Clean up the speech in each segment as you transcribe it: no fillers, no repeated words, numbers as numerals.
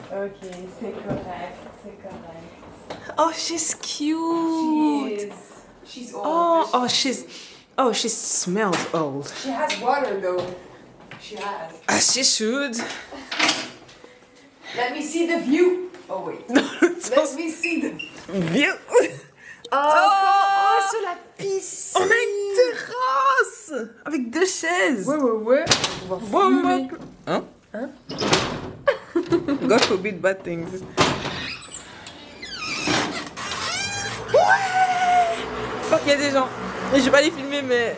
Ok, c'est correct. Oh, she's cute. She's old. Oh, she smells old. She has water though. She has. As she should. Let me see the view. Oh wait. Let me see the View. Oh, sur la piscine. On a une terrasse avec 2 chaises. Ouais. On va fumer. Hein? God forbid bad things. Je crois qu'il y a des gens. Et je vais pas les filmer, mais.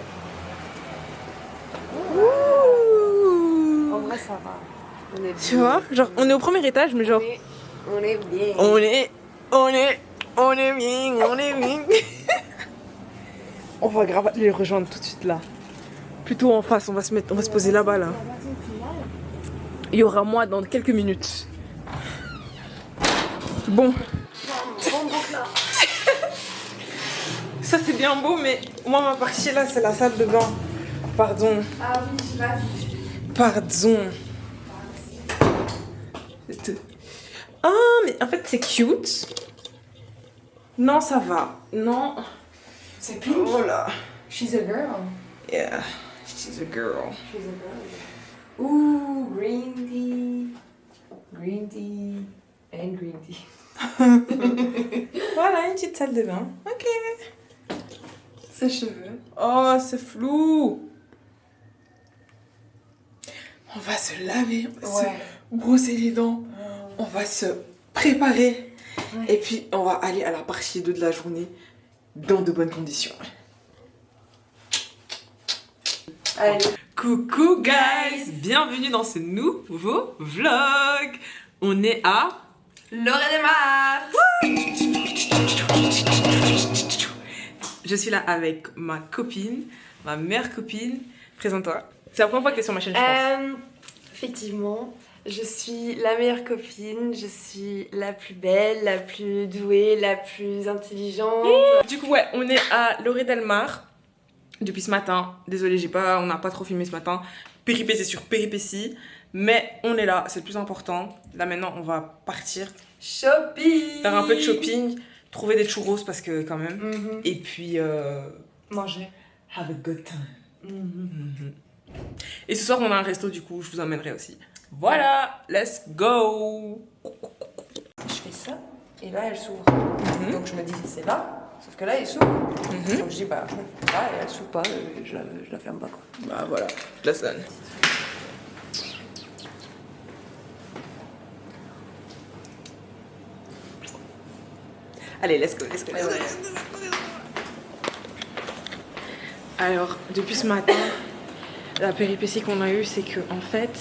En vrai, ça va. On est Tu vois? Genre, on est au premier étage, mais genre. On est bien. On est bien. On va grave les rejoindre tout de suite là. Plutôt en face, on va se poser là-bas là. Il y aura moi dans quelques minutes. Bon. Ça c'est bien beau, mais moi ma partie là c'est la salle de bain. Pardon. Ah oui, vas-y. Pardon. Ah mais en fait c'est cute. Non ça va. Non. C'est pink. Oh là. She's a girl. Yeah. She's a girl. She's a girl. Ooh, green tea. Green tea. And green tea. Voilà une petite salle de bain. Ok. Ses cheveux. Oh c'est flou. On va se laver. On va se brosser les dents. On va se préparer. Et puis on va aller à la partie 2 de la journée dans de bonnes conditions. Allez. Coucou guys, bienvenue dans ce nouveau vlog. On est à Lorraine-et-Mar. Je suis là avec ma copine, ma meilleure copine. Présente-toi. C'est la première fois qu'elle est sur ma chaîne, je pense. Effectivement, je suis la meilleure copine, je suis la plus belle, la plus douée, la plus intelligente. Du coup, ouais, on est à Lorée-Delmar depuis ce matin. Désolée, on n'a pas trop filmé ce matin. Péripéties sur péripéties. Mais on est là, c'est le plus important. Là maintenant, on va partir Shopping! faire un peu de shopping, trouver des churros parce que quand même. Et puis Manger. have a good time. Et ce soir, on a un resto, du coup, je vous emmènerai aussi. Voilà, let's go! Je fais ça et là elle s'ouvre. Donc je me dis c'est là, sauf que là elle s'ouvre. Donc je dis bah là elle s'ouvre pas, je la ferme pas quoi. Bah voilà, je la sonne. Allez, let's go. Alors, depuis ce matin, la péripétie qu'on a eue, c'est que en fait,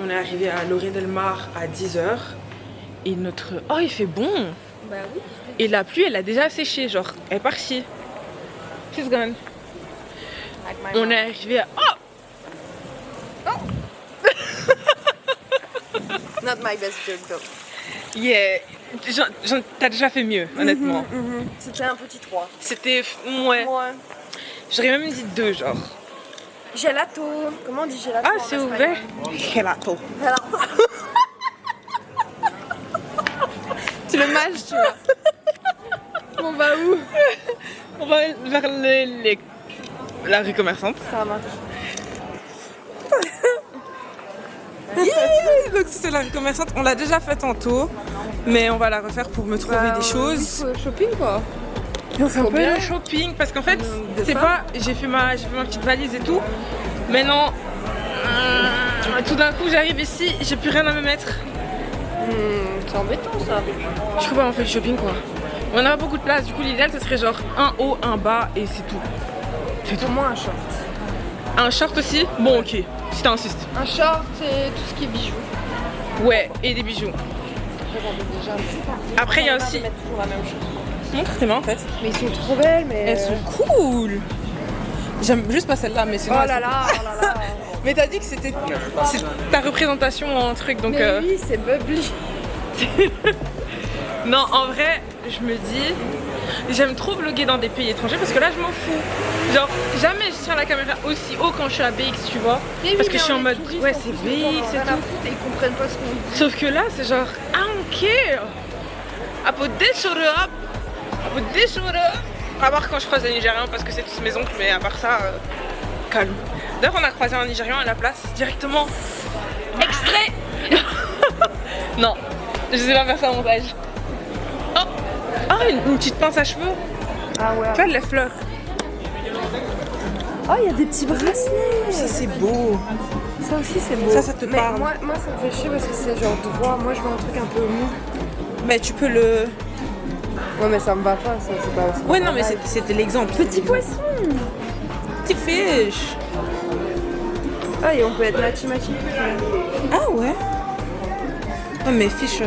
on est arrivé à Lorée-Delmar à 10h et notre... Oh, il fait bon! Bah oui. Et la pluie, elle a déjà séché, genre, elle est partie. She's gone. On est arrivé à... Oh! Not my best joke though. Yeah! T'as déjà fait mieux, honnêtement. C'était un petit 3. C'était... Ouais. Moi. J'aurais même dit 2, genre. Gelato. Comment on dit gelato? Ah, c'est ouvert? Gelato. Gelato. Tu le manges, tu vois. On va où? On va vers la rue commerçante. Ça marche. Yeah, donc c'est la rue commerçante. On l'a déjà fait tantôt, mais on va la refaire pour me trouver des choses. Shopping quoi. Et on fait un peu le shopping parce qu'en fait, c'est pas. J'ai fait ma petite valise et tout, mais non. Tout d'un coup, j'arrive ici, j'ai plus rien à me mettre. C'est embêtant ça. Je crois pas, on fait du shopping quoi. On n'a pas beaucoup de place, du coup, l'idéal ce serait genre un haut, un bas et c'est tout. C'est tout. Au moins un short. Un short aussi? Bon, ok, si t'insistes. Un short et tout ce qui est bijoux. Ouais, et des bijoux. Après, il y a aussi. Mettre toujours la même chose. Montre tes mains en fait. Mais ils sont trop belles, mais. Elles sont cool. J'aime juste pas celle-là, mais sinon. Oh elles là sont là, oh là là. Mais t'as dit que c'était ta représentation en truc, donc. Mais oui, c'est bubbly. Non, en vrai, je me dis. j'aime trop vlogger dans des pays étrangers parce que là je m'en fous. Genre jamais je tiens la caméra aussi haut quand je suis à BX, tu vois. Parce que je suis en mode ouais c'est BX et tout. Et ils comprennent pas ce qu'on dit. Sauf que là c'est genre I don't care. I put this shoulder up. I put this shoulder up. À part quand je croise des Nigériens parce que c'est tous mes oncles, mais à part ça, calme. D'ailleurs on a croisé un Nigérian à la place directement. Extrait. Non, je sais pas faire ça au montage. Oh, une petite pince à cheveux. Ah ouais. Tu vois, les fleurs. Oh, il y a des petits bracelets. Ça, c'est beau. Ça aussi, c'est beau. Ça te mais parle. moi, ça me fait chier parce que c'est genre droit. Moi, je veux un truc un peu mou. Mais tu peux le... Ouais, mais ça me va pas, ça, c'est pas... Ouais, non, mais c'était l'exemple. Petit poisson. Petit fish. Ah, et on peut être matchy-matchy. Ah ouais. Ouais, mais fish...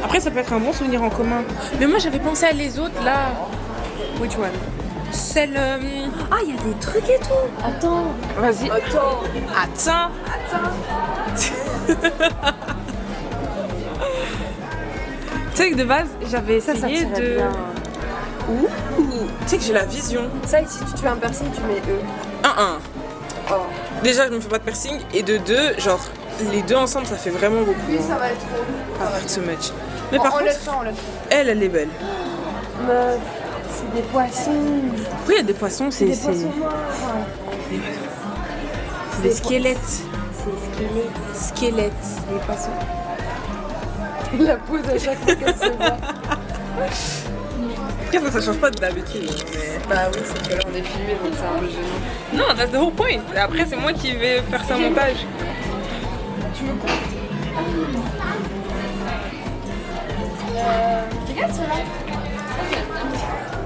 Après, ça peut être un bon souvenir en commun. Mais moi, j'avais pensé à les autres, là. Which one? Celle... Ah, il y a des trucs et tout. Attends. Vas-y. Attends. Tu sais que de base, j'avais Ça essayé tirait de... bien. Ouh. Tu sais que j'ai la vision. Ça, si tu te fais un piercing, tu mets E. 1-1. Oh. Déjà, je me fais pas de piercing. Et de 2, genre, les deux ensemble, ça fait vraiment beaucoup. Oui, ça va être trop. À faire ce match. Mais par contre, Enlève ça. elle est belle. Meuf, c'est des poissons. Pourquoi il y a des poissons? C'est des poissons noirs. C'est des squelettes. C'est Squelettes. des poissons. La pose à chaque fois qu'elle se voit. Après, ça change pas d'habitude. Mais... Bah oui, c'est que là on est filmé donc c'est un peu gênant. Non, that's the whole point. Après, c'est moi qui vais faire ça en montage. Regarde cela.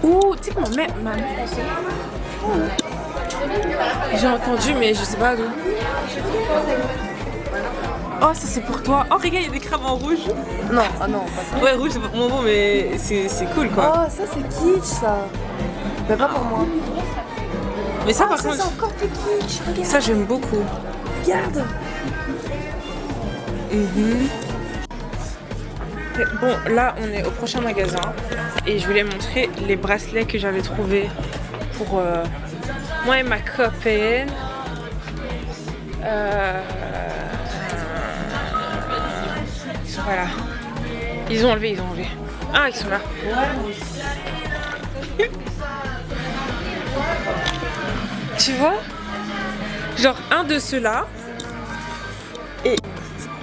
Ouh, tu sais comment ma mère J'ai entendu, mais je sais pas d'où. Oh, ça c'est pour toi. Oh, regarde, il y a des crabes en rouge. Non, ah non, pas ça. Ouais, rouge, c'est pas mon bon, mais c'est cool quoi. Oh, ça c'est kitsch ça. Mais pas pour moi. Mais ça, par Ça contre, c'est encore plus kitsch. Regarde. ça j'aime beaucoup. Regarde. Bon, là, on est au prochain magasin et je voulais montrer les bracelets que j'avais trouvés pour moi et ma copine. Voilà. Ils ont enlevé. Ah, ils sont là. Tu vois? Genre un de ceux-là. Et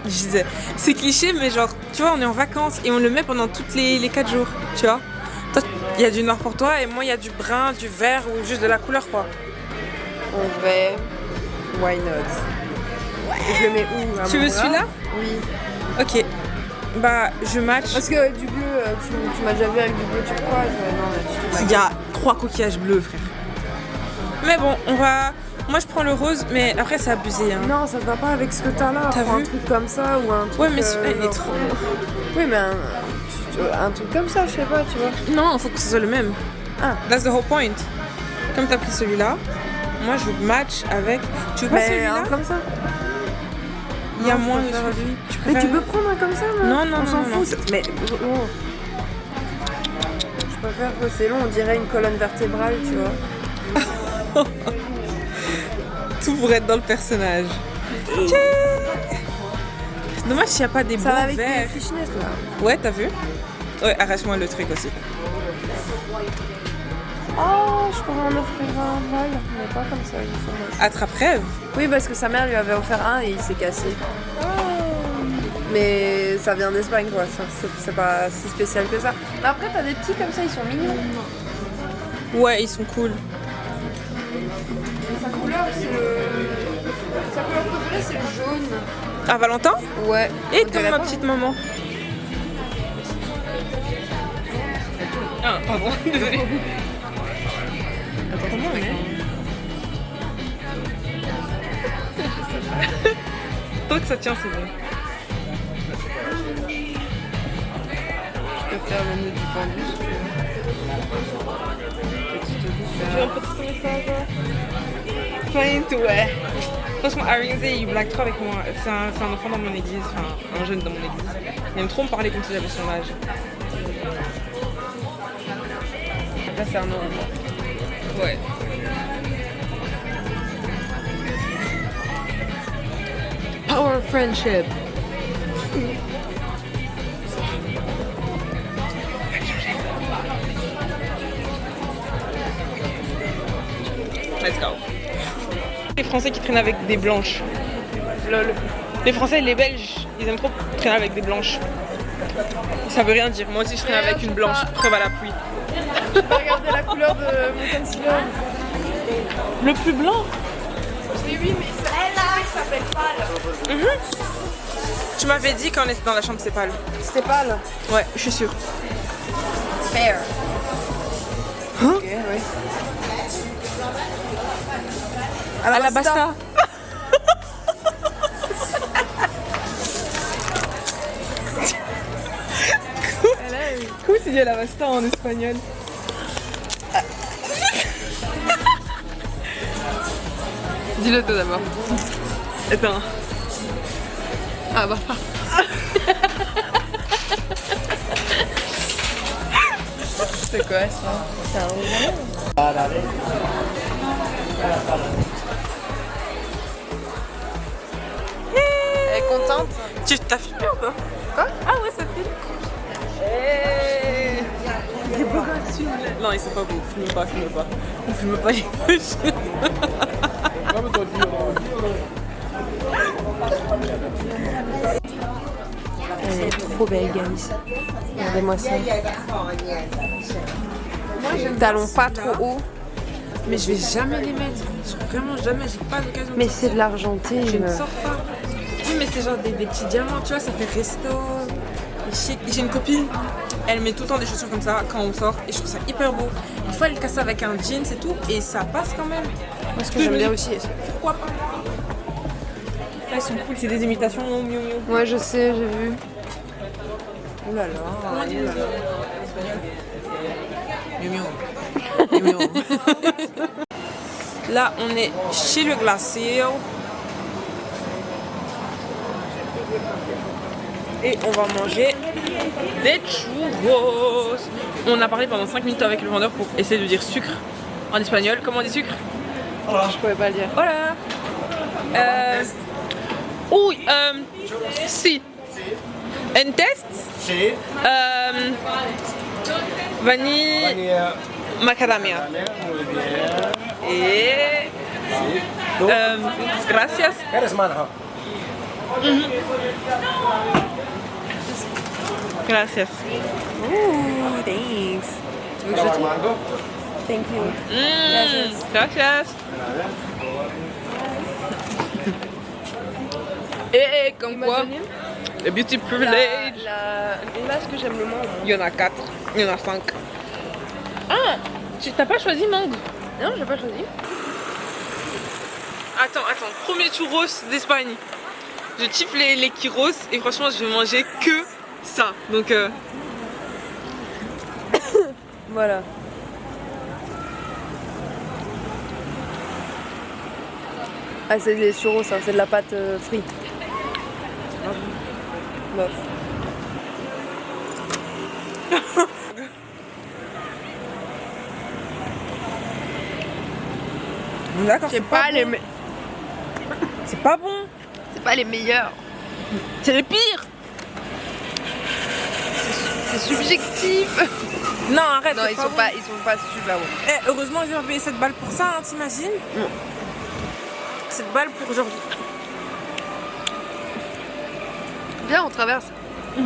je disais, c'est cliché, mais genre, tu vois, on est en vacances et on le met pendant toutes les 4 jours, tu vois. Toi, il y a du noir pour toi et moi, il y a du brun, du vert ou juste de la couleur, quoi. En vrai, why not? Et je le mets où? À Tu mon veux bras? celui-là? Oui. Ok. Bah, je match. Parce que du bleu, tu m'as déjà vu avec du bleu turquoise. Non, mais tu Il y a 3 coquillages bleus, frère. Mais bon, on va... Moi, je prends le rose, mais après, c'est abusé, hein. Non, ça va pas avec ce que t'as là. T'as Prends vu? un truc comme ça ou un truc. Ouais, mais celui-là, il est genre- trop... Oui, mais un truc comme ça, je sais pas, tu vois. Non, faut que ce soit le même. Ah. That's the whole point. Comme t'as pris celui-là, moi, je veux match avec... Tu veux pas Mais celui-là? un comme ça. Il y a Non, je moins de préfère- celui. Mais tu peux prendre un comme ça, moi. Non, non, On s'en non, non, fout. Mais oh. Je préfère que c'est long, on dirait une colonne vertébrale, tu vois. Tout pour être dans le personnage. C'est dommage s'il n'y a pas des Ça beaux va avec verts. les fishnets là. Ouais, t'as vu? Ouais, arrache-moi le truc aussi. Oh, je pourrais en offrir un vol, mais pas comme ça. Attrape-rêve. Oui, parce que sa mère lui avait offert un et il s'est cassé. Mais ça vient d'Espagne, quoi. C'est pas si spécial que ça. Mais après, t'as des petits comme ça, ils sont mignons. Ouais, ils sont cool. Sa couleur, c'est le. Sa couleur préférée, c'est le jaune. Ah, Valentin? Ouais. Et On comme dirait ma pas. petite maman. Ah, pardon, désolée. Attends, comment on est? Tant que ça tient, c'est bon. Je peux faire le nœud du pendu si tu veux. Tu veux un petit message? Plainte, ouais. Franchement, Arinze, il blague trop avec moi. C'est un enfant dans mon église, enfin un jeune dans mon église. Il aime trop me parler comme si j'avais son âge. Là, c'est un nom. Ouais. Power friendship. Let's go. Les Français qui traînent avec des blanches. Lol. Les Français et les Belges, ils aiment trop traîner avec des blanches. Ça veut rien dire. Moi aussi, je traîne avec une blanche. Preuve à l'appui. Je vais regarder la couleur de mon concealer. Le plus blanc. Oui, mais ça s'appelle pâle. Tu m'avais dit quand on était dans la chambre, c'est pâle. C'était pâle. Ouais, je suis sûre. Fair. Hein? Ok, oui. À la basta. Comment tu dis à la basta en espagnol? Dis-le toi d'abord. Attends. Ah bah. C'est quoi ça? C'est un rouleau. Elle est contente? Tu t'as filmé ou pas? Quoi? Ah ouais, ça filme. Les beaux gosses filment. Non, ils sont pas beaux. Filme pas, filme pas. On filme pas les gauches. Elle est trop belle, guys. Regardez-moi ça. Talons pas trop haut. Mais je vais jamais les mettre. Vraiment jamais, j'ai pas l'occasion. Mais c'est de l'argenté. Je ne sors pas. Oui, mais c'est genre des petits diamants, tu vois, ça fait resto. Chic. J'ai une copine, elle met tout le temps des chaussures comme ça quand on sort et je trouve ça hyper beau. Une fois elle casse ça avec un jean, c'est tout, et ça passe quand même. Parce que j'aime bien aussi. Pourquoi pas? Là, ils sont cool, c'est des imitations, non, mieux, mieux. Ouais, je sais, j'ai vu. Oh là là. Comment on dit là? Miu miu. Là, on est chez le glacier. Et on va manger des churros. On a parlé pendant 5 minutes avec le vendeur pour essayer de dire sucre en espagnol. Comment on dit sucre? Je pouvais pas le dire. Voilà. Oui, si. Un test? Sí. Vanille, macadamia. Muy bien. Et ¿Tú? gracias. Eres manja. Gracias. Ooh, thanks. Tu veux que je te... Mango. Thank you. Gracias. Et comme quoi, le beauty privilege. L'image que j'aime le moins. Il y en a 4, il y en a 5. Ah, tu t'as pas choisi mangue? Non, j'ai pas choisi. Attends, premier churros d'Espagne. Je kiffe les gyros et franchement je vais manger que ça. Donc Voilà. Ah, c'est des churros, ça, c'est de la pâte frite. Bof. d'accord, C'est pas, les c'est pas bon. c'est pas les meilleurs. C'est les pires. C'est subjectif. Non, arrête. Non, c'est ils pas sont bon. pas super bons. Eh, heureusement j'ai pas payé 7 balles pour ça, hein, t'imagines? 7 balles pour aujourd'hui. Viens, on traverse. On se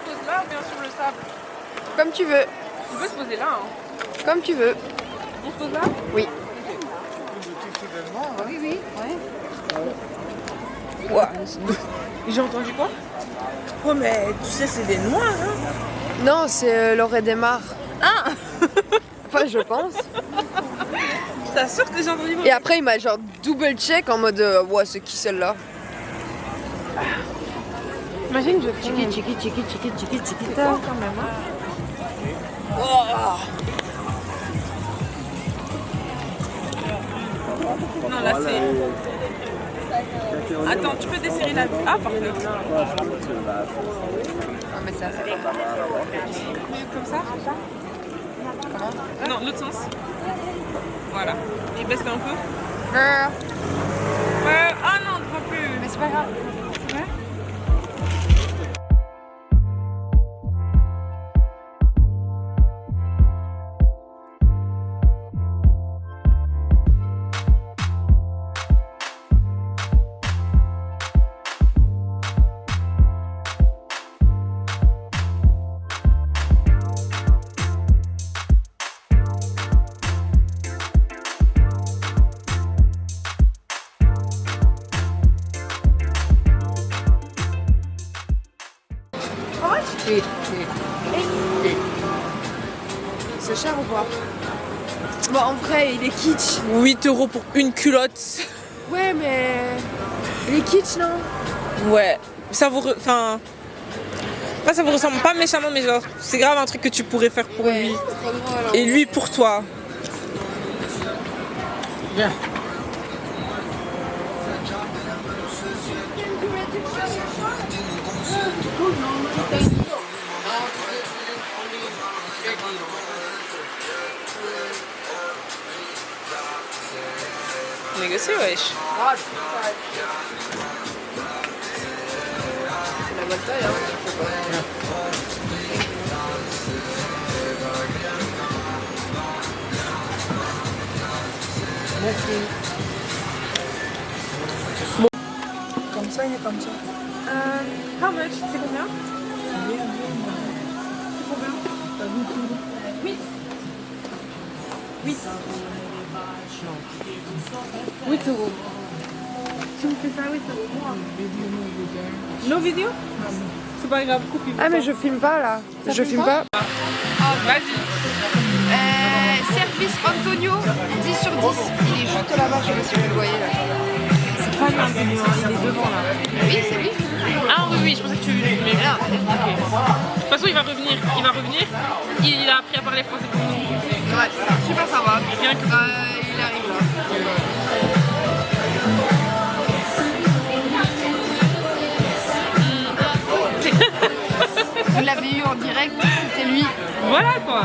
pose là ou bien sur le sable? Comme tu veux. On peut se poser là, hein. Comme tu veux. On se pose là? Oui. Ouah. J'ai entendu quoi? Oh mais tu sais c'est des noirs, hein. Non, c'est Laurée Desmar. Ah. Enfin, je pense. T'assures que j'ai entendu? Et après, il m'a genre double check en mode ouais, c'est qui celle-là? Imagine je Chiquita. quand même, hein. Non, là c'est... Attends, tu peux desserrer la... Ah, parfait. Ah, mais ça. Comme ça? Non, l'autre sens. Voilà. Et baisse-le un peu. Ah non, on ne voit plus. Mais c'est pas grave. C'est vrai? C'est cher ou pas? Bon, en vrai, il est kitsch. 8 € pour une culotte. Ouais, mais. Il est kitsch, non? Ouais. Ça vous... Enfin... Là, ça vous ressemble pas méchamment, mais genre, c'est grave un truc que tu pourrais faire pour lui. Trop drôle. Et lui pour toi. Viens. Négocier, wesh. C'est la bonne taille, hein. Comme ça, il est comme ça. How much? C'est combien? C'est combien? 8. 8. 8 €. Tu me fais ça 8 €. No vidéo? C'est pas grave, coupe. Ah, mais je filme pas là. Je filme pas. Vas-y. Service Antonio, 10 sur 10. Il est juste là-bas, je sais pas si vous le voyez là. C'est pas lui Antonio, il est devant là. Oui, c'est lui. Ah oui, oui, je pensais que tu... Mais Non, de toute façon, il va revenir. Il a appris à parler français pour nous. ouais, super sympa. Rien que... Il arrive là. Vous l'avez eu en direct, c'était lui. Voilà quoi.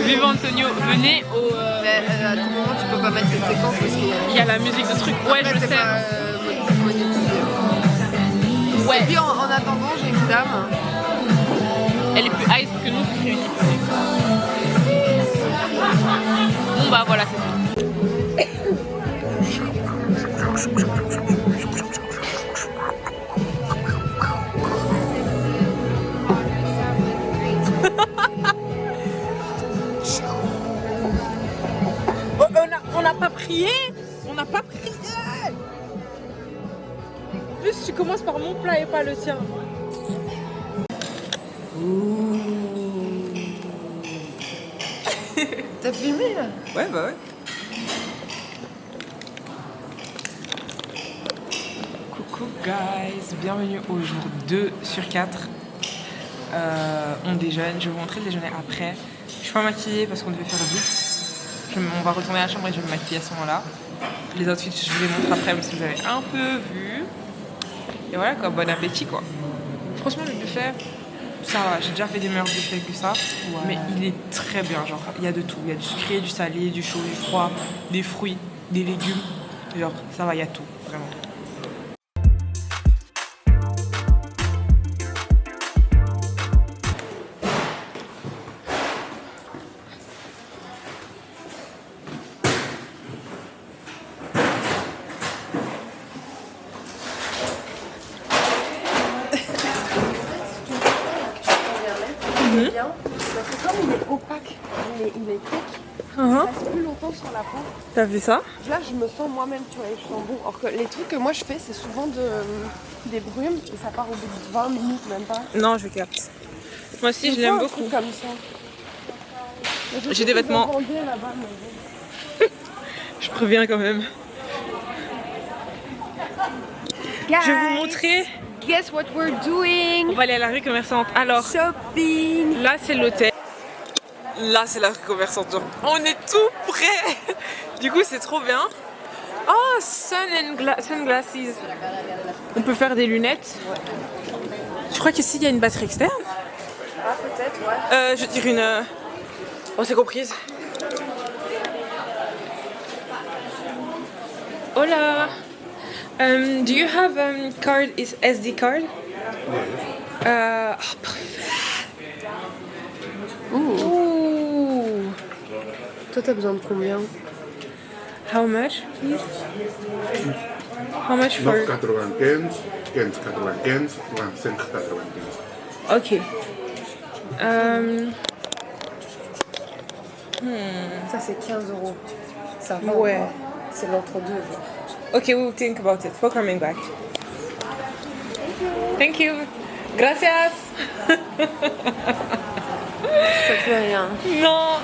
Vive Antonio, venez au... Mais à tout moment, tu peux pas mettre cette séquence parce qu'il y a. Il y a la musique de truc. Ouais, je sais. Ouais. Et puis en attendant, j'ai une dame. Elle est plus ice que nous qui réunit. Bon bah voilà, c'est tout. On n'a pas prié. On n'a pas prié. En plus, tu commences par mon plat et pas le tien. T'as filmé là? Ouais, bah ouais. Coucou guys, bienvenue au jour 2 sur 4. On déjeune, je vais vous montrer le déjeuner après. Je suis pas maquillée parce qu'on devait faire vite. On va retourner à la chambre et je vais me maquiller à ce moment-là. Les outfits, je vous les montre après, même si vous avez un peu vu. Et voilà quoi, bon appétit quoi. Franchement, le buffet, ça va, j'ai déjà fait des meilleurs buffets que ça. Ouais. Mais il est très bien, genre, il y a de tout. Il y a du sucré, du salé, du chaud, du froid, des fruits, des légumes. Genre, ça va, il y a tout, vraiment. Parce que comme il est opaque, il est thick, il reste plus longtemps sur la peau. T'as vu ça? Là, je me sens moi-même, tu vois, je sens bon. Alors que les trucs que moi je fais, c'est souvent des brumes et ça part au bout de 20 minutes, même pas. Non, je capte. Moi aussi, Il je l'aime faut un beaucoup. truc comme ça. J'ai des vêtements. Là-bas, mais... Je préviens quand même. Guys, Je vais vous montrer. Guess what we're doing? On va aller à la rue commerçante. Alors, Shopping. là, c'est l'hôtel. Là, c'est la rue commerçante. Genre, on est tout prêt. Du coup, c'est trop bien. Oh, sunglasses. On peut faire des lunettes. Je crois qu'ici il y a une batterie externe. Ah, peut-être, ouais. Je veux dire une... Oh, c'est comprise. Hola. Do you have card is SD card? Oh, parfait. Ooh. Toi, t'as besoin de combien? How much, please? How much for? 9,95, 15,95, 25,95. Ok. Ça, c'est 15 €. Ça va. Ouais. C'est l'entre-deux. genre. Ok, we'll think about it. We're coming back. Thank you. Gracias. Ça te fait rien. Non.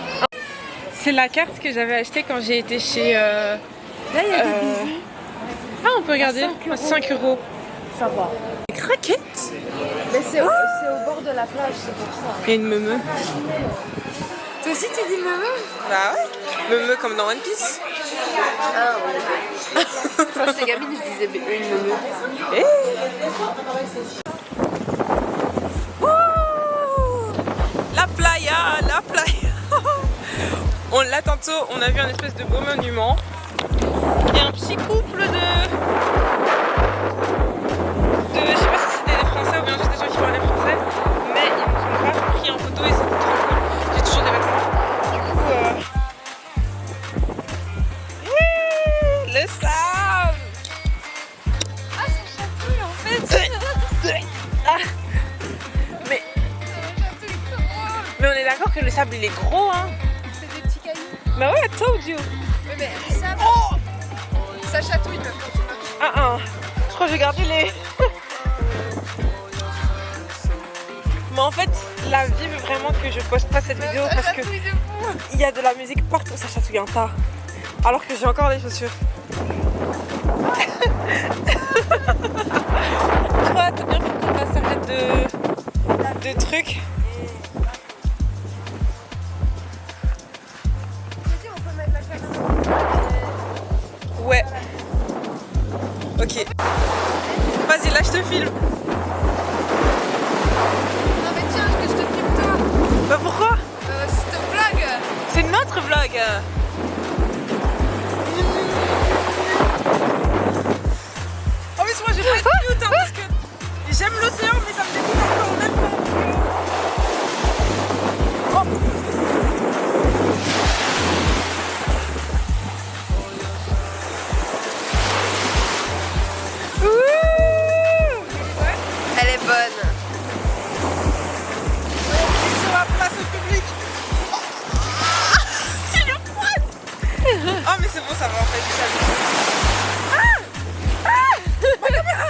C'est la carte que j'avais achetée quand j'ai été chez... Là, il y a des bijoux. Ah, on peut regarder. À 5 €. Ça va. Des craquettes. Mais c'est au bord de la plage, c'est pour ça. Il y a une meumeu. Toi aussi, tu dis maman? Bah ouais. Meumeu comme dans One Piece. Ah oui. Quand j'étais gamine, je disais une maman. Eh. Oh, la playa, la playa. On l'a tantôt, on a vu un espèce de beau monument. Il y a un petit couple de je sais pas si c'était des Français ou bien juste des gens qui parlaient français, mais ils nous ont grave pris en photo et c'était trop cool. J'ai toujours des vêtements. Du coup, le sable. Ah, ça chatouille en fait. Ah. Mais on est d'accord que le sable il est gros, hein. C'est des petits cailloux. Bah ouais, I told you. Oui, mais ça, ça chatouille même quand tu marches. Ah. Je crois que j'ai gardé les... Mais en fait, la vie veut vraiment que je poste pas cette vidéo parce que il y a de la musique partout, ça chatouille un tas. Alors que j'ai encore des chaussures. Je crois que t'as bien fait qu'on s'arrête de trucs. Ouais. Ok. Vas-y, là je te filme. Non mais tiens, que je te filme toi. Bah pourquoi? C'est une blague. C'est notre vlog. Oh mais moi j'ai pas été cute hein, parce que j'aime l'océan mais ça me dégoûte un peu en même temps. Elle est bonne. Sur la place au public. C'est le froid. Oh mais c'est bon ça va en fait. Ma caméra,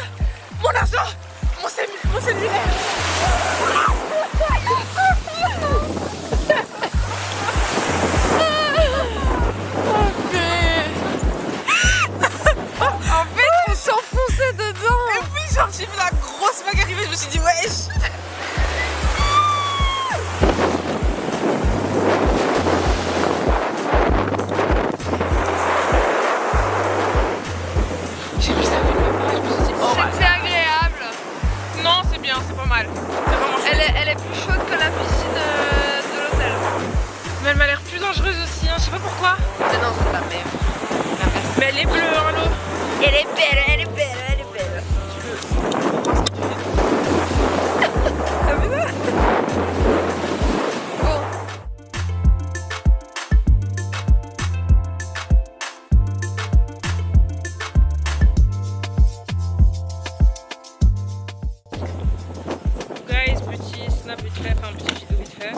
mon argent, mon cellulaire. En fait, on s'enfonçait dedans. Et puis genre j'ai vu la grosse vague arriver, je me suis dit wesh. J'ai vu ça avec le bras, je me suis dit oh C'était agréable. non c'est bien, c'est pas mal. C'est vraiment chouette. Elle est plus chaude que la piscine de l'hôtel. Mais elle m'a l'air plus dangereuse aussi, hein, je sais pas pourquoi. Mais non, c'est la même. Mais elle est bleue hein l'eau. Elle est belle, elle est belle, elle est belle. Ah mais non. Bon. Guys, petit snap vite fait, enfin petite vidéo vite fait.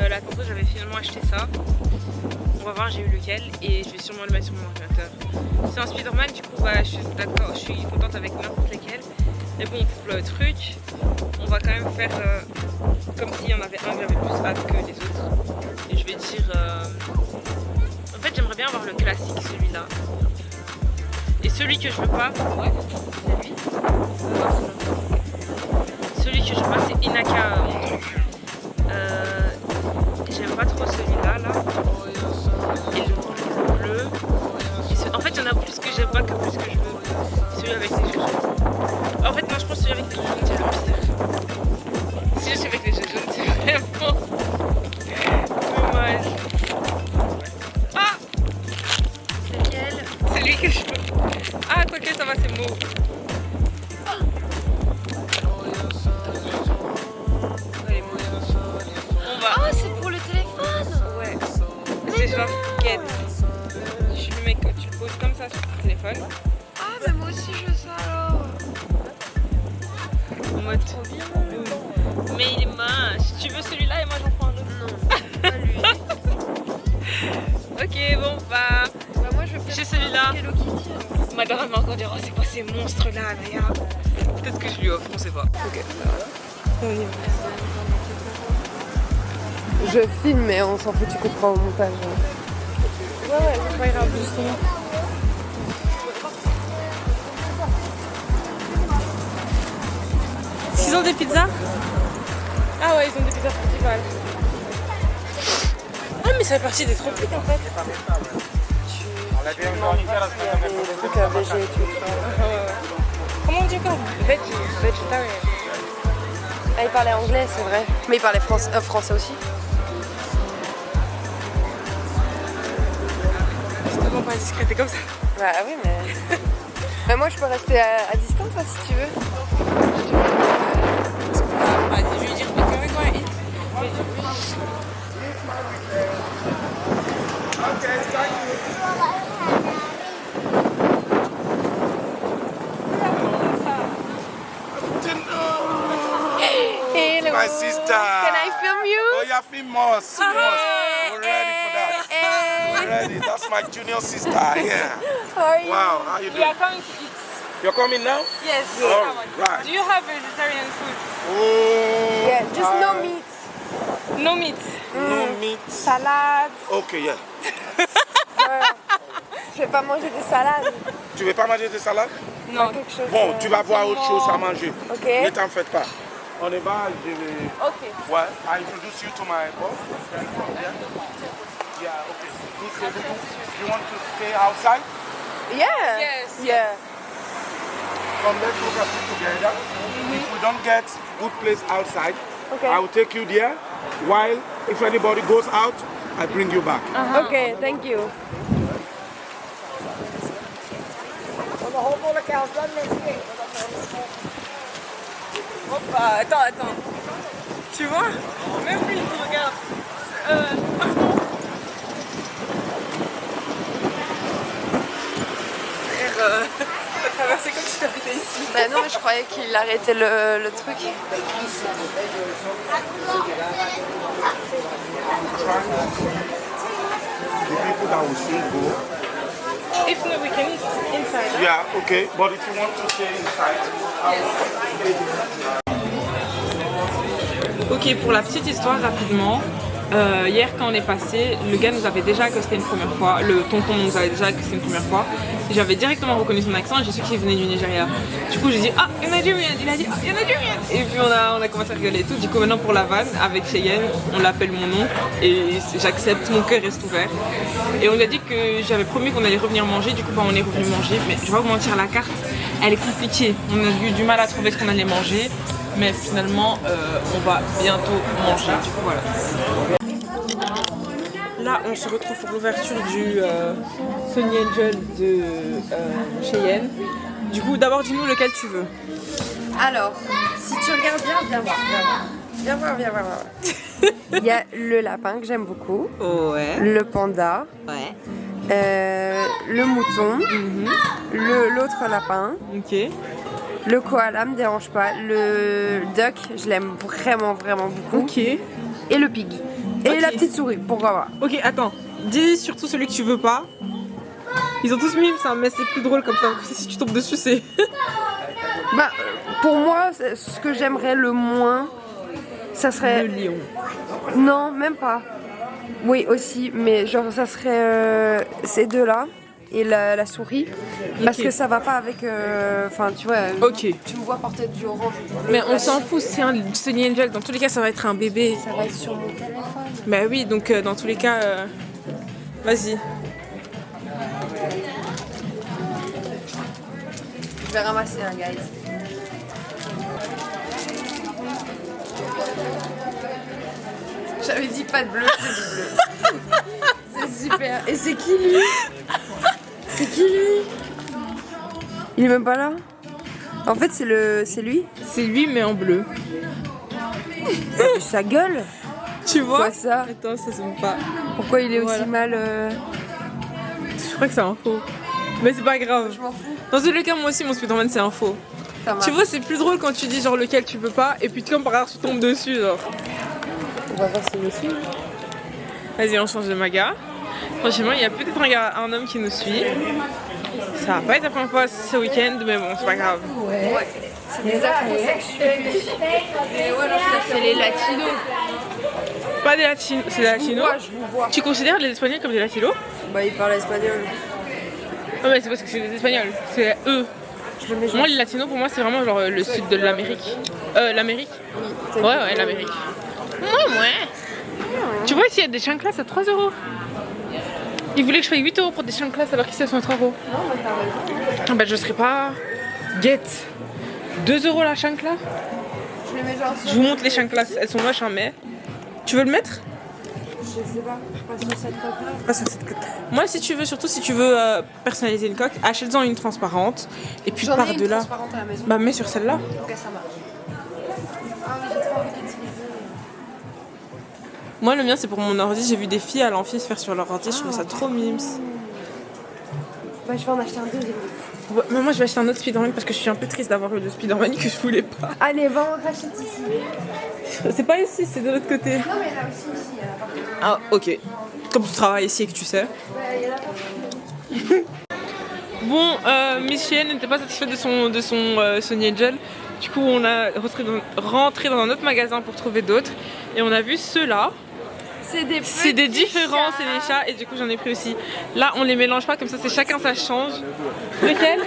Là tantôt j'avais finalement acheté ça. On va voir j'ai eu lequel et je vais sûrement le mettre sur mon ordinateur. C'est un Spider-Man du coup bah, je suis d'accord, je suis contente avec n'importe lequel. Mais bon pour le truc, on va quand même faire comme s'il y en avait un que j'avais plus hâte que les autres. Et je vais dire... En fait j'aimerais bien avoir le classique celui-là. Et celui que je veux pas, ouais, c'est lui. Celui que je veux pas c'est Inaka mon truc. J'aime pas trop celui-là là. Et le bleu. En fait il y en a plus que suis avec les jaunes, c'est le pire. Si je suis avec les jaunes, c'est vraiment dommage. Ah! C'est lequel? C'est lui que je veux. Ah, quoique ça va, c'est mauve. On va. Oh, c'est pour le téléphone. Ouais. C'est genre quête. Tu le mets, tu le poses comme ça sur ton téléphone. Ah, mais moi aussi je veux ça alors. En mode trop bien. Mais il est moche. Tu veux celui-là et moi j'en prends un autre. Non, pas lui. Ok, bon, bah. Bah, moi je veux J'ai celui-là. Hello Kitty. alors. Madame va encore dire, oh, c'est quoi ces monstres là, Naya? Peut-être que je lui offre, on sait pas. Ok, on y va. Je filme, mais on s'en fout, tu comprends au montage. Ouais, c'est pas grave, justement. Ils ont des pizzas? Ah ouais, ils ont des pizzas principales. Ah, mais ça fait partie des tropiques en fait. Des trucs à végé et tout. Comment on dit encore? Vegetarian. Ah, il parlait anglais, c'est vrai. Mais il parlait français aussi. C'est tellement pas discret, t'es comme ça. Bah oui, mais. Mais moi je peux rester à distance hein, si tu veux. Bah, je vais lui dire, mais quoi, Hello. My sister. Can I film you? Oh, yeah, film us. We're ready for that. We're ready. That's my junior sister. Yeah. How are you? Wow. How you We are doing? coming to eat. You're coming now? Yes. Oh, right. Do you have vegetarian food? Oh. Yeah, just no meat. No meat. No meat. Salade. Okay, yeah. Je vais pas manger des salades. Tu veux pas manger de salade? Non. Quelque chose. Bon, tu vas voir autre chose à manger. Ok. Ne t'en faites pas. On est bas, je vais... Ok. Ouais, I introduce you to my boss. Yeah, okay. You want to stay outside? Yeah. Yes. Yeah. Come, let's look at it together. If we don't get good place outside, Okay. I will take you there. While if anybody goes out, I bring you back. Okay, thank you. Hoppa, attends. Tu vois? Même lui, il te regarde. Pardon. Frère, t'as traversé comme si t'habitais ici. Bah non, mais je croyais qu'il arrêtait le truc. The people that will still go. If not, we can eat inside. Yeah, okay. But if you want to stay inside, Ok, pour la petite histoire rapidement, hier quand on est passé, le gars nous avait déjà accosté une première fois, le tonton nous avait déjà accosté une première fois. J'avais directement reconnu son accent et j'ai su qu'il venait du Nigeria. Du coup j'ai dit ah il y en a du mien, il a dit ah il y en a du mien. Et puis on a commencé à rigoler et tout. Du coup maintenant pour la vanne avec Cheyenne, on l'appelle mon oncle et j'accepte, mon cœur reste ouvert. Et on lui a dit que j'avais promis qu'on allait revenir manger, du coup bah, on est revenu manger. Mais je vais pas vous mentir, la carte elle est compliquée. On a eu du mal à trouver ce qu'on allait manger. Mais finalement, on va bientôt manger. Du coup, voilà. Là, on se retrouve pour l'ouverture du Sunny Angel de Cheyenne. Du coup, d'abord, dis-nous lequel tu veux. Alors, si tu regardes bien, viens voir. Viens voir. Il y a le lapin que j'aime beaucoup, Ouais. le panda, le mouton, l'autre lapin, Ok. le koala me dérange pas, le duck, je l'aime vraiment beaucoup, Ok. et le piggy. Et Ok. la petite souris, pourquoi pas. Ok, attends. Dis surtout celui que tu veux pas. Ils ont tous mis ça, mais c'est plus drôle comme ça. Si tu tombes dessus, c'est. Bah, pour moi, ce que j'aimerais le moins, ça serait... Le lion. Non, même pas. Oui, aussi, mais genre ça serait ces deux-là et la souris. Parce Ok. que ça va pas avec... Enfin, tu vois, Ok. tu me vois porter du orange. Mais on s'en fout, c'est un Sunny Angel. Dans tous les cas, ça va être un bébé. Ça va être sur mon téléphone. Bah oui, donc dans tous les cas, vas-y. Je vais ramasser un guys. J'avais dit pas de bleu, j'ai dit bleu. C'est super. Et c'est qui lui? C'est qui lui? Il est même pas là. En fait, c'est lui. C'est lui, mais en bleu. Sa gueule. Tu vois? Quoi ça? Attends, ça se voit pas. Pourquoi il est aussi Voilà. mal Je crois que c'est un faux. Mais c'est pas grave. Je m'en fous. Dans tous les cas, moi aussi, mon Spider-Man, c'est un faux. Ça marche. Tu vois, c'est plus drôle quand tu dis genre lequel tu veux pas, et puis comme par hasard, tu tombes dessus, genre. On va voir celui-ci. Vas-y, on change de maga. Franchement, il y a peut-être un homme qui nous suit. Ça va pas être la première fois ce week-end, mais bon, c'est pas grave. Ouais. C'est des c'est les latinos. Pas des latinos, c'est des latinos. Je vous vois. Tu considères les Espagnols comme des latinos? Bah, il parle espagnol. Non, mais c'est parce que c'est des Espagnols, c'est eux. Moi, les latinos, pour moi, c'est vraiment genre le sud de l'Amérique. L'Amérique? Ouais, l'Amérique. Ouais. Tu vois, ici, il y a des chanclas à 3 €. Ils voulaient que je paye 8 € pour des chanclas alors qu'ici, elles sont à 3 €. Non, mais t'as raison. Ah bah, je serais pas. Get 2 € la chancla. Je les mets genre Je vous montre les chanclas, elles sont moches, hein, mais. Tu veux le mettre? Je sais pas, je passe sur cette coque-là. Pas sur cette coque. Moi, si tu veux, surtout si tu veux personnaliser une coque, achète-en une transparente. Et puis J'en ai par une de là. transparente à la maison. Bah, mets sur celle-là. Ok, ça marche. Ah oui, j'ai trop envie d'utiliser. Moi, le mien, c'est pour mon ordi. J'ai vu des filles à l'amphi se faire sur leur ordi. Je trouve ça trop mimes. Bah, je vais en acheter un deuxième. Ouais, mais moi, je vais acheter un autre Spider-Man parce que je suis un peu triste d'avoir eu le Spider-Man que je voulais pas. Allez, va, on rachète ici. C'est pas ici, c'est de l'autre côté. Non, mais il y en a aussi ici, il y en a partout. Ah, ok. Comme tu travailles ici et que tu sais. Il y en a partout. Bon, Miss Chien n'était pas satisfaite de son Sony Gel. Du coup, on a rentré dans un autre magasin pour trouver d'autres. Et on a vu ceux-là. C'est des différents, c'est des chats. Et du coup, j'en ai pris aussi. Là, on les mélange pas, comme ça, c'est chacun ça change. Lequel?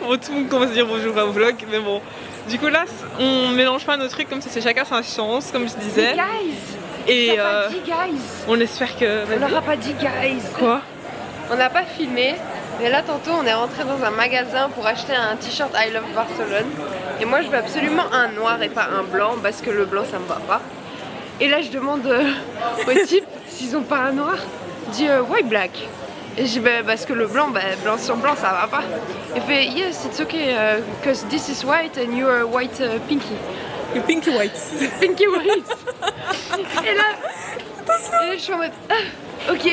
Bon, tout le monde commence à dire bonjour au vlog, mais bon. Du coup, là, on mélange pas nos trucs, comme ça, c'est chacun sa chance, comme je disais. Guys, Et t'as pas dit guys. on espère que. On n'aura pas dit guys. Quoi? On n'a pas filmé, mais là tantôt on est rentré dans un magasin pour acheter un t-shirt I Love Barcelone. Et moi je veux absolument un noir et pas un blanc parce que le blanc ça me va pas. Et là je demande au type s'ils ont pas un noir. Il dit why black? Et je dis bah, parce que le blanc, bah, blanc sur blanc ça va pas. Il fait yes it's okay because this is white and you are white pinky. Le Pinky White. Pinky white. Et là je suis en mode ah, ok.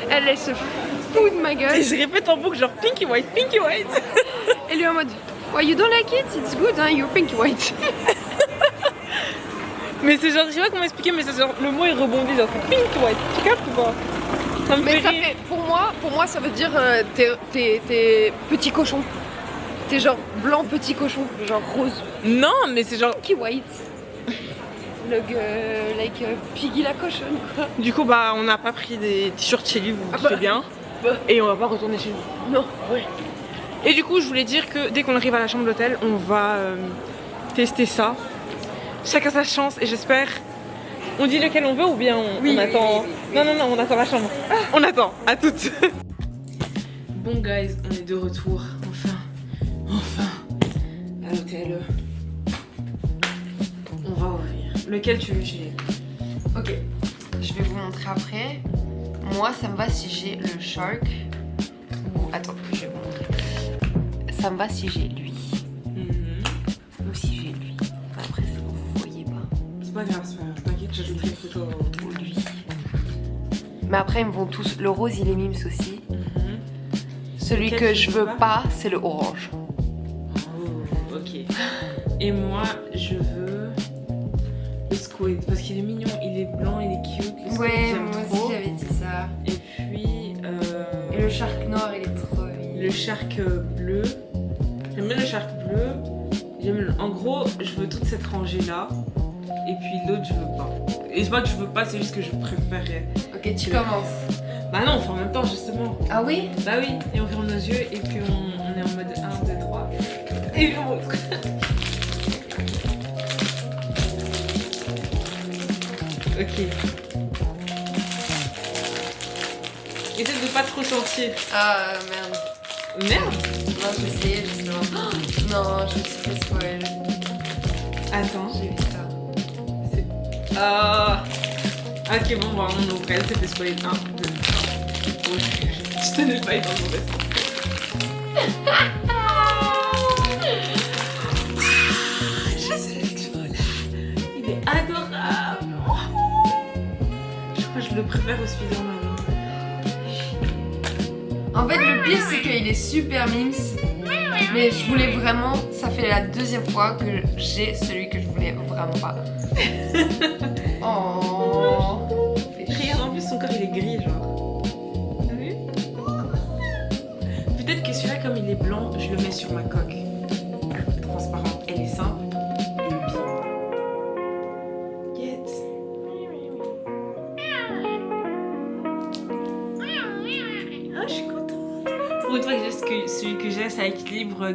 Elle se fout de ma gueule. Et je répète en boucle genre Pinky White, Pinky White. Et lui en mode why you don't like it? It's good, hein? You're pinky white. Mais c'est genre, je sais pas comment expliquer, mais c'est genre, le mot il rebondit, genre c'est Pinky White. Tu captes ou pas? Ça me Mais fait ça rire. fait, pour moi ça veut dire t'es petit cochon. T'es genre blanc petit cochon, genre rose. Non, mais c'est genre. Pinky white. Like Piggy la cochonne quoi. Du coup, bah, on n'a pas pris des t-shirts chez lui, vous vous doutez bien. Et on va pas retourner chez nous. Non. Ouais. Et du coup, je voulais dire que dès qu'on arrive à la chambre d'hôtel, on va tester ça. Chacun sa chance et j'espère. On dit lequel on veut ou bien on attend. Non, on attend la chambre. On attend, à toutes. Bon, guys, on est de retour. Enfin, à l'hôtel. On va ouvrir. Lequel tu veux, chérie? Ok, je vais vous montrer après. Moi ça me va si j'ai le shark. Ou attends, je vais vous montrer. Ça me va si j'ai lui. Ou si j'ai lui. Après ça vous voyez pas. C'est pas grave, t'inquiète, j'ajouterai une photo. Ou lui. Mais après ils me vont tous. Le rose il est mimes aussi. Celui Lequel que tu je veux veux pas pas, c'est le orange. Oh, ok. Et moi, je veux le squid parce qu'il est mignon, il est blanc, il est cute. Le squid, j'aime trop. j'avais dit ça. Et puis, Et le shark noir il est trop mignon. le shark bleu. J'aime bien le shark bleu. En gros, je veux toute cette rangée là. Et puis l'autre, je veux pas. Et c'est pas que je veux pas, c'est juste que je préférais. Ok, tu commences. Bah non, on fait en même temps justement. Ah oui? Bah oui, et on ferme nos yeux et puis on est en mode 1, 2, 3. Et je montre. Ok. Essaye de pas trop sentir. Ah merde. Merde. Non, j'ai essayé justement. Oh, non, je me suis fait spoil. Attends. J'ai vu ça. Ok, bon, bon, on ouvre. Elle s'est fait spoiler. 1, 2, 3. Je tenais pas être dans le mauvais sens. Il est adorable. Je crois que je le préfère au Spider-Man. En fait, le pire, c'est qu'il est super mimes. Mais je voulais vraiment. Ça fait la deuxième fois que j'ai celui que je voulais vraiment pas. Oh. Regarde, en plus, son corps il est gris, genre. T'as vu? Peut-être que celui-là, comme il est blanc, je le mets sur ma coque. Transparente. Elle est simple. Et bim. Get. Ah, je suis contente. Pour une fois que celui que j'ai, ça équilibre